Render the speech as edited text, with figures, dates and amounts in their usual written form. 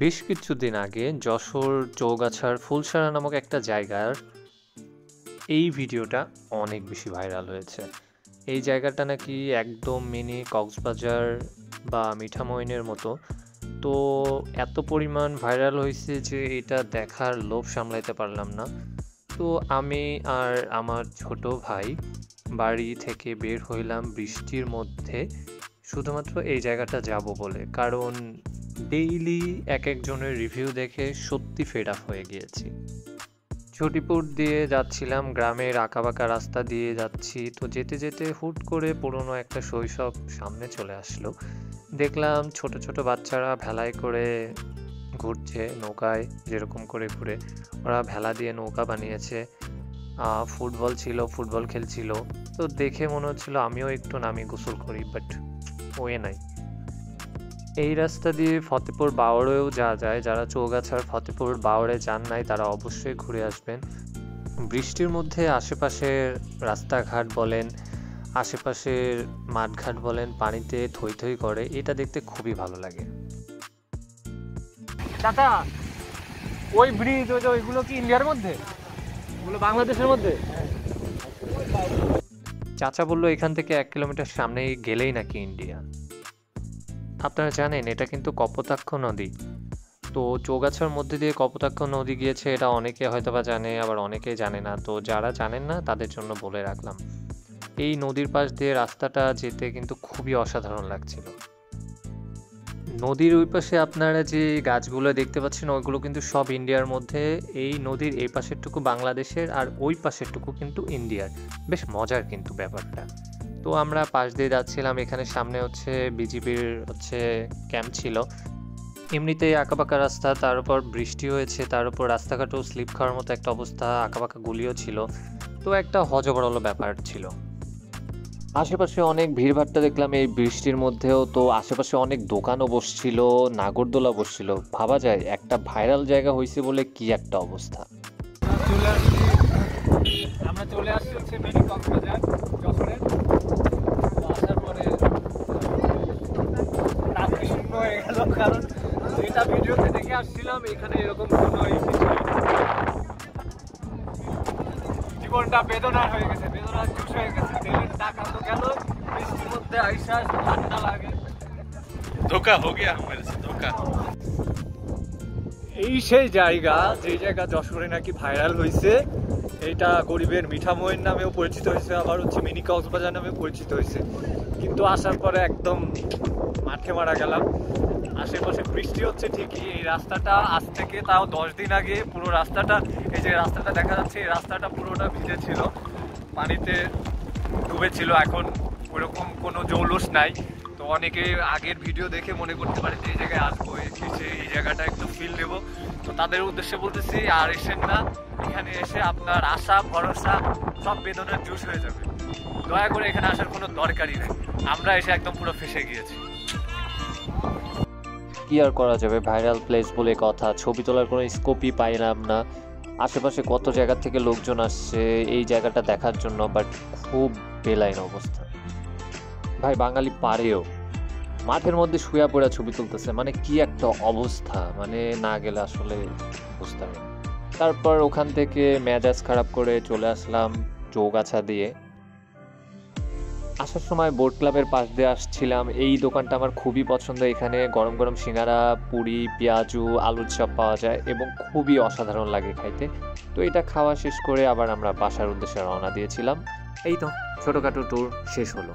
বেশ কিছুদিন আগে যশোর চৌগাছার ফুলসারা নামক একটা জায়গার এই ভিডিওটা অনেক বেশি ভাইরাল হয়েছে। এই জায়গাটা নাকি একদম মিনি কক্সবাজার বা মিঠামইনের মতো। তো এত পরিমাণ ভাইরাল হয়েছে যে এটা দেখার লোভ সামলাইতে পারলাম না। তো আমি আর আমার ছোট ভাই বাড়ি থেকে বের হইলাম বৃষ্টির মধ্যে শুধুমাত্র এই জায়গাটা যাব বলে, কারণ ডেইলি এক একজনের রিভিউ দেখে সত্যি ফেড আপ হয়ে গিয়েছি। ছটিপুর দিয়ে যাচ্ছিলাম, গ্রামের আঁকাবাঁকা রাস্তা দিয়ে যাচ্ছি, তো যেতে যেতে হুট করে পুরনো একটা শৈশব সামনে চলে আসলো। দেখলাম ছোট ছোট বাচ্চারা ভেলায় করে ঘুরছে, নৌকায় যেরকম করে ঘুরে ওরা ভেলা দিয়ে নৌকা বানিয়েছে। ফুটবল ছিল, ফুটবল খেলছিল। তো দেখে মনে হচ্ছিল আমিও একটু নামি গোসল করি, বাট ওয়ে নাই। এই রাস্তা দিয়ে ফতেপুর বাওড়েও যাওয়া যায়। যারা চৌগাছার ফতেপুর বাওড়ে যান নাই তারা অবশ্যই ঘুরে আসবেন। বৃষ্টির মধ্যে আশেপাশের রাস্তাঘাট বলেন, আশেপাশের মাঠঘাট বলেন, পানিতে থই থই করে, এটা দেখতে খুবই ভালো লাগে। চাচা, ওই ব্রিজ ওইগুলো কি ইন্ডিয়ার মধ্যে? ওগুলো বাংলাদেশের মধ্যে? চাচা বললো এখান থেকে 1 কিলোমিটার সামনে গেলেই নাকি ইন্ডিয়া। আপনারা জানেন এটা কিন্তু কপোতাক্ষ নদী। তো চৌগাছার মধ্যে দিয়ে কপোতাক্ষ নদী গিয়েছে, এটা অনেকে হয়তো বা জানে, আবার অনেকেই জানে না। তো যারা জানেন না তাদের জন্য বলে রাখলাম, এই নদীর পাশ দিয়ে রাস্তাটা যেতে কিন্তু খুবই অসাধারণ লাগছিল। নদীর ওই পাশে আপনারা যে গাছগুলো দেখতে পাচ্ছেন ওইগুলো কিন্তু সব ইন্ডিয়ার মধ্যে। এই নদীর এই পাশেরটুকু বাংলাদেশের আর ওই পাশেরটুকু কিন্তু ইন্ডিয়ার। বেশ মজার কিন্তু ব্যাপারটা। তো আমরা পাশ দিয়ে যাচ্ছিলাম, এখানে সামনে হচ্ছে বিজিবির ক্যাম্প ছিল। এমনিতেই আঁকাবাঁকা রাস্তা, তার উপর বৃষ্টি হয়েছে, তার উপর রাস্তাঘাটও স্লিপ খাওয়ার মতো একটা অবস্থা, আঁকাবাঁকা গুলিও ছিল। তো একটা হজবরল ব্যাপার ছিল। আশেপাশে অনেক ভিড়ভাট্টা দেখলাম এই বৃষ্টির মধ্যেও। তো আশেপাশে অনেক দোকানও বসছিল, নাগরদোলা বসছিল। ভাবা যায় একটা ভাইরাল জায়গা হয়েছে বলে কি একটা অবস্থা। আমরা চলে আসছি হচ্ছে মিনি কক্সবাজার যশোরের। আসার পরে রাত্রি শূন্য হয়ে গেল, কারণ যেটা ভিডিওতে দেখে আসছিলাম এখানে এরকম কোনো জীবনটা বেদনার হয়ে গেছে, বেদনার জুস হয়ে গেছে। তেলের টাকা তো গেল, বৃষ্টির মধ্যে আইসা ঠান্ডা লাগে। ধোকা হো গিয়া মেরে সাথে ধোকা। এই সেই জায়গা, যে জায়গা যশোরে নাকি ভাইরাল হয়েছে। এটা গরিবের মিঠামইন নামেও পরিচিত হয়েছে, আবার হচ্ছে মিনি কক্সবাজার নামেও পরিচিত হয়েছে। কিন্তু আসার পরে একদম মাঠে মারা গেলাম। আশেপাশে বৃষ্টি হচ্ছে ঠিকই, এই রাস্তাটা আজ থেকে তাও 10 দিন আগে পুরো রাস্তাটা, এই যে রাস্তাটা দেখা যাচ্ছে, এই রাস্তাটা পুরোটা ভিজে ছিল, পানিতে ডুবেছিল। এখন ওরকম কোনো জৌলুস নাই। তো অনেকে আগের ভিডিও দেখে মনে করতে পারে যে এই জায়গায় আসবো, এসে এই জায়গাটা একটু ফিল নেবো। তো তাদের উদ্দেশ্যে বলতেছি, আর এসেন না। এখানে এসে আপনার আশা ভরসা সব বেদনার জুস হয়ে যাবে। দয়া করে এখানে আসার কোনো দরকারই নেই। আমরা এসে একদম পুরো ফেসে গিয়েছি। কি আর করা যাবে, ভাইরাল প্লেস বলে কথা, ছবি তোলার কোনো স্কোপই পাইলাম না। আশেপাশে কত জায়গা থেকে লোকজন আসছে এই জায়গাটা দেখার জন্য, বাট খুব বেলাইন অবস্থা। ভাই বাঙালি পারেও মাঠের মধ্যে শুয়ে পড়ে ছবি তুলতেছে, মানে কি একটা অবস্থা, মানে না গেলে আসলে বুঝতে পারি। তারপর ওখান থেকে মেজাজ খারাপ করে চলে আসলাম চৌগাছা দিয়ে। আসার সময় বোট ক্লাবের পাশ দিয়ে আসছিলাম। এই দোকানটা আমার খুবই পছন্দ, এখানে গরম গরম সিঙ্গারা, পুরি, পেঁয়াজু, আলুর চপ পাওয়া যায় এবং খুবই অসাধারণ লাগে খাইতে। তো এটা খাওয়া শেষ করে আবার আমরা বাসার উদ্দেশ্যে রওনা দিয়েছিলাম। এই তো ছোটোখাটো ট্যুর শেষ হলো।